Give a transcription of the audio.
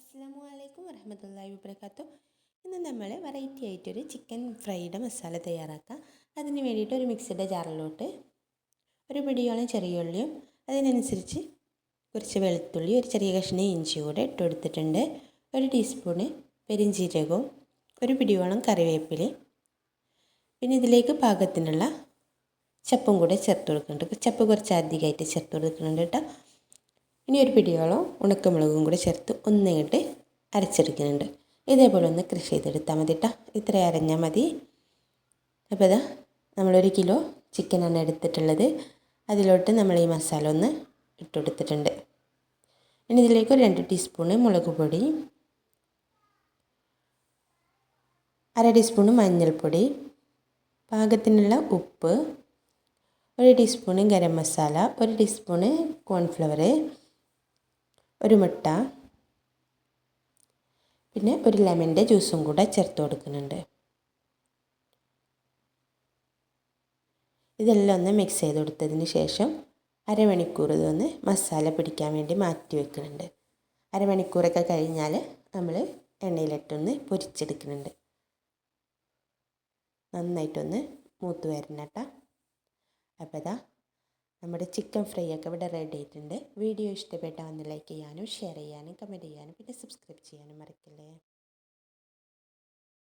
അസ്സലാമു അലൈക്കും വറഹ്മത്തുള്ളാഹി വബറകാതുഹു. ഇന്ന് നമ്മൾ വെറൈറ്റി ആയിട്ടൊരു ചിക്കൻ ഫ്രൈഡ് മസാല തയ്യാറാക്കാം. അതിന് വേണ്ടിയിട്ട് ഒരു മിക്സിയുടെ ജാറിലോട്ട് ഒരു പിടിയോളം ചെറിയ ഉള്ളിയും അതിനനുസരിച്ച് കുറച്ച് വെളുത്തുള്ളി, ഒരു ചെറിയ കഷ്ണം ഇഞ്ചി കൂടെ ഇട്ട് കൊടുത്തിട്ടുണ്ട്. ഒരു ടീസ്പൂണ് പെരിഞ്ചീരകവും ഒരു പിടിയോളം കറിവേപ്പിലയും പിന്നെ ഇതിലേക്ക് പാകത്തിനുള്ള ചപ്പും കൂടെ ചേർത്ത് കൊടുക്കുന്നുണ്ട്. ചപ്പ് കുറച്ച് അധികമായിട്ട് ചേർത്ത് കൊടുക്കുന്നുണ്ട് കേട്ടോ. ഇനി ഒരു പിടിയോളം ഉണക്കമുളകും കൂടെ ചേർത്ത് ഒന്നിങ്ങോട്ട് അരച്ചെടുക്കുന്നുണ്ട്. ഇതേപോലെ ഒന്ന് കൃഷി ചെയ്തെടുത്താൽ മതി കേട്ടോ. ഇത്ര അരഞ്ഞാൽ മതി. അപ്പോൾ ഇതാ നമ്മളൊരു കിലോ ചിക്കനാണ് എടുത്തിട്ടുള്ളത്. അതിലോട്ട് നമ്മൾ ഈ മസാല ഒന്ന് ഇട്ട് കൊടുത്തിട്ടുണ്ട്. ഇനി ഇതിലേക്ക് ഒരു 2 ടീസ്പൂണ് മുളക് പൊടി, 1/2 ടീസ്പൂണ് മഞ്ഞൾപ്പൊടി, പാകത്തിനുള്ള ഉപ്പ്, 1 teaspoon garam masala, 1 teaspoon cornflour, ഒരു മുട്ട, പിന്നെ ഒരു ലെമണിൻ്റെ ജ്യൂസും കൂടെ ചേർത്ത് കൊടുക്കുന്നുണ്ട്. ഇതെല്ലാം ഒന്ന് മിക്സ് ചെയ്ത് കൊടുത്തതിന് ശേഷം അരമണിക്കൂർ ഇതൊന്ന് മസാല പിടിക്കാൻ വേണ്ടി മാറ്റി വെക്കുന്നുണ്ട്. അരമണിക്കൂറൊക്കെ കഴിഞ്ഞാൽ നമ്മൾ എണ്ണയിലിട്ടൊന്ന് പൊരിച്ചെടുക്കുന്നുണ്ട്. നന്നായിട്ടൊന്ന് മൂത്ത് വരണം കേട്ടോ. അപ്പോൾ ഇതാ നമ്മുടെ ചിക്കൻ ഫ്രൈ ഒക്കെ ഇവിടെ റെഡി ആയിട്ടുണ്ട്. വീഡിയോ ഇഷ്ടപ്പെട്ടാൽ ഒന്ന് ലൈക്ക് ചെയ്യാനും ഷെയർ ചെയ്യാനും കമൻറ്റ് ചെയ്യാനും പിന്നെ സബ്സ്ക്രൈബ് ചെയ്യാനും മറക്കല്ലേ.